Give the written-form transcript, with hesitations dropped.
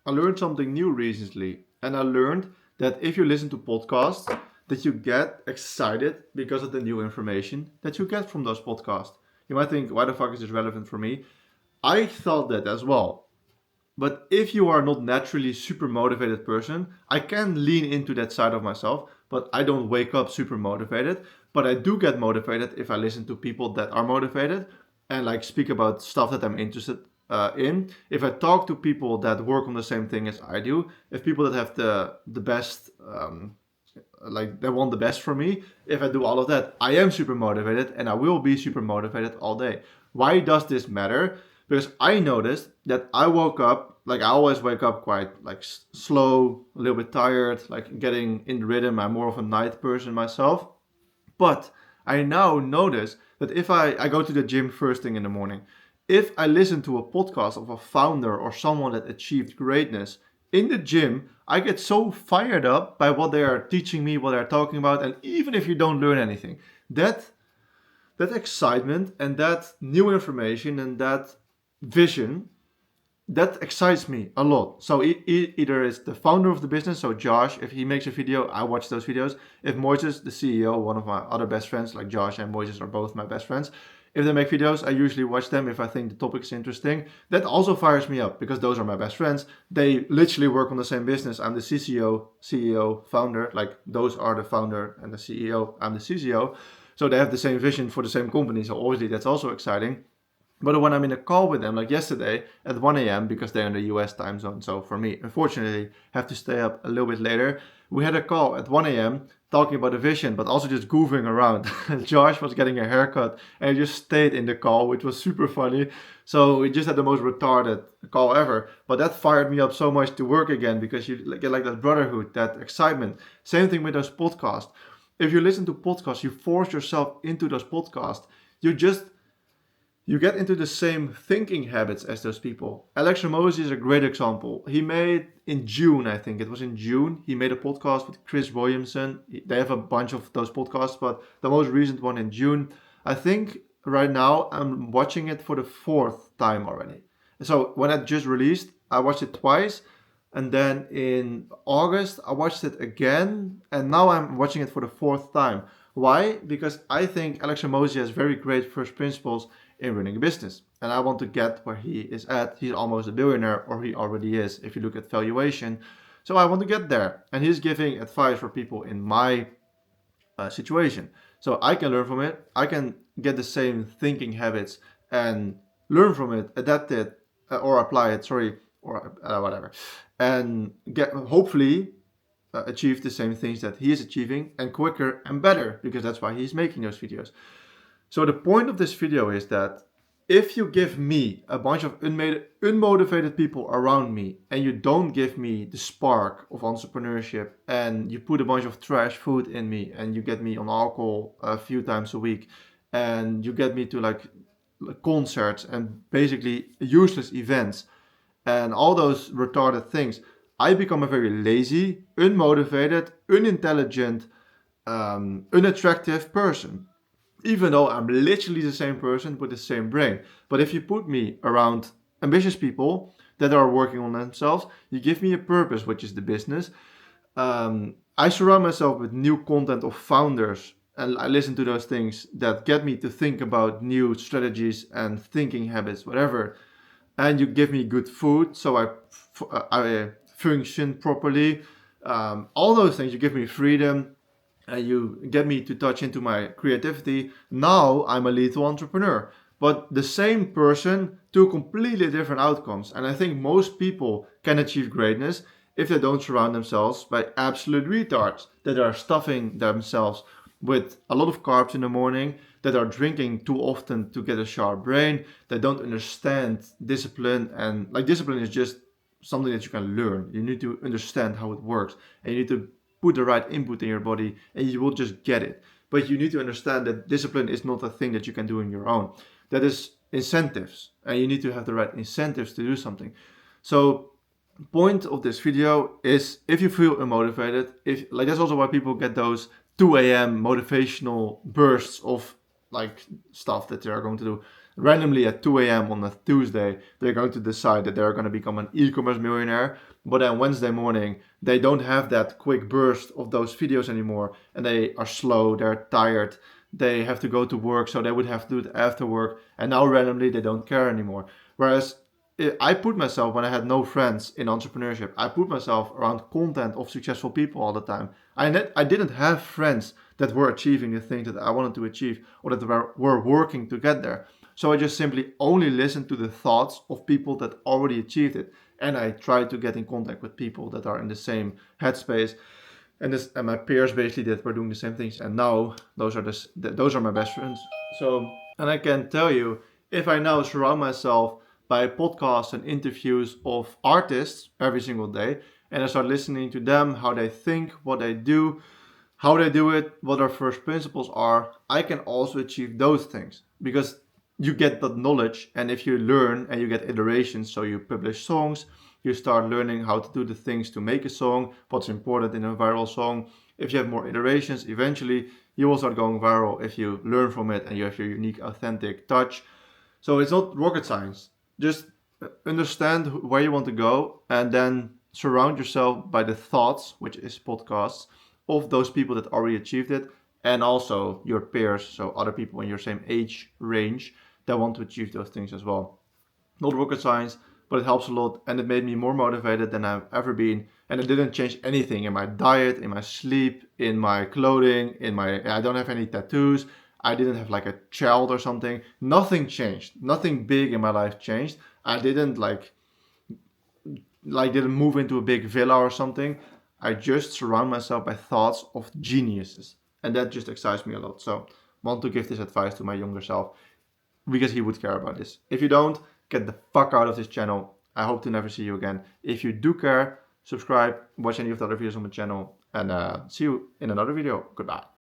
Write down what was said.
I learned something new recently, and I learned that if you listen to podcasts, that you get excited because of the new information that you get from those podcasts. You might think, why the fuck is this relevant for me? I thought that as well. But if you are not naturally super motivated person, I can lean into that side of myself, but I don't wake up super motivated. But I do get motivated if I listen to people that are motivated and like speak about stuff that I'm interested in. If I talk to people that work on the same thing as I do, if people that have the best like they want the best from me, if I do all of that, I am super motivated and I will be super motivated all day. Why does this matter? Because I noticed that I woke up, like I always wake up quite like slow, a little bit tired, like getting in the rhythm. I'm more of a night person myself. But I now notice that if I go to the gym first thing in the morning, if I listen to a podcast of a founder or someone that achieved greatness in the gym, I get so fired up by what they are teaching me, what they're talking about, and even if you don't learn anything, that that excitement and that new information and that vision that excites me a lot. So either it's the founder of the business, so Josh, if he makes a video, I watch those videos. If Moises, the CEO, one of my other best friends, like Josh and Moises are both my best friends, if they make videos, I usually watch them if I think the topic is interesting. That also fires me up because those are my best friends. They literally work on the same business. I'm the CCO, CEO, founder. Like those are the founder and the CEO. I'm the CCO. So they have the same vision for the same company. So obviously that's also exciting. But when I'm in a call with them, like yesterday at 1 a.m., because they're in the US time zone, so for me, unfortunately, have to stay up a little bit later. We had a call at 1 a.m. talking about the vision, but also just goofing around. Josh was getting a haircut and he just stayed in the call, which was super funny. So we just had the most retarded call ever. But that fired me up so much to work again because you get like that brotherhood, that excitement. Same thing with those podcasts. If you listen to podcasts, you force yourself into those podcasts. You just you get into the same thinking habits as those people. Alex Ramosi is a great example. He made in June, I think it was in June, he made a podcast with Chris Williamson. They have a bunch of those podcasts, but the most recent one in June. I think right now I'm watching it for the fourth time already. So when it just released, I watched it twice. And then in August, I watched it again. And now I'm watching it for the fourth time. Why? Because I think Alex Ramosi has very great first principles in running a business. And I want to get where he is at. He's almost a billionaire, or he already is, if you look at valuation. So I want to get there. And he's giving advice for people in my situation. So I can learn from it. I can get the same thinking habits and learn from it, adapt it, or apply it, sorry, or whatever. And get hopefully achieve the same things that he is achieving and quicker and better because that's why he's making those videos. So the point of this video is that if you give me a bunch of unmotivated people around me and you don't give me the spark of entrepreneurship and you put a bunch of trash food in me and you get me on alcohol a few times a week and you get me to like concerts and basically useless events and all those retarded things, I become a very lazy, unmotivated, unintelligent, unattractive person even though I'm literally the same person with the same brain. But if you put me around ambitious people that are working on themselves, you give me a purpose, which is the business. I surround myself with new content of founders and I listen to those things that get me to think about new strategies and thinking habits, whatever. And you give me good food, so I function properly. All those things, you give me freedom and you get me to touch into my creativity. Now I'm a lethal entrepreneur. But the same person, two completely different outcomes. And I think most people can achieve greatness if they don't surround themselves by absolute retards that are stuffing themselves with a lot of carbs in the morning, that are drinking too often to get a sharp brain, that don't understand discipline. And like discipline is just something that you can learn. You need to understand how it works and you need to put the right input in your body and you will just get it. But you need to understand that discipline is not a thing that you can do on your own. That is incentives and you need to have the right incentives to do something. So point of this video is if you feel unmotivated, if like that's also why people get those 2 a.m. motivational bursts of like stuff that they are going to do. randomly at 2 a.m. on a Tuesday, they're going to decide that they're going to become an e-commerce millionaire. But then Wednesday morning, they don't have that quick burst of those videos anymore. And they are slow, they're tired, they have to go to work, so they would have to do it after work. And now randomly, they don't care anymore. Whereas I put myself, when I had no friends in entrepreneurship, I put myself around content of successful people all the time. I didn't have friends that were achieving the things that I wanted to achieve or that were working to get there. So I just simply only listened to the thoughts of people that already achieved it. And I tried to get in contact with people that are in the same headspace. And my peers basically that were doing the same things. And now those are my best friends. So, and I can tell you, if I now surround myself by podcasts and interviews of artists every single day, and I start listening to them, how they think, what they do, how they do it, what their first principles are, I can also achieve those things because you get that knowledge. And if you learn and you get iterations, so you publish songs, you start learning how to do the things to make a song, what's important in a viral song. If you have more iterations, eventually you will start going viral if you learn from it and you have your unique, authentic touch. So it's not rocket science. Just understand where you want to go and then surround yourself by the thoughts, which is podcasts, of those people that already achieved it, and also your peers, so other people in your same age range that want to achieve those things as well. Not rocket science, but it helps a lot, and it made me more motivated than I've ever been. And it didn't change anything in my diet, in my sleep, in my clothing, I don't have any tattoos. I didn't have like a child or something. Nothing changed. Nothing big in my life changed. I didn't didn't move into a big villa or something. I just surround myself by thoughts of geniuses. And that just excites me a lot. So I want to give this advice to my younger self because he would care about this. If you don't, get the fuck out of this channel. I hope to never see you again. If you do care, subscribe, watch any of the other videos on the channel, and see you in another video. Goodbye.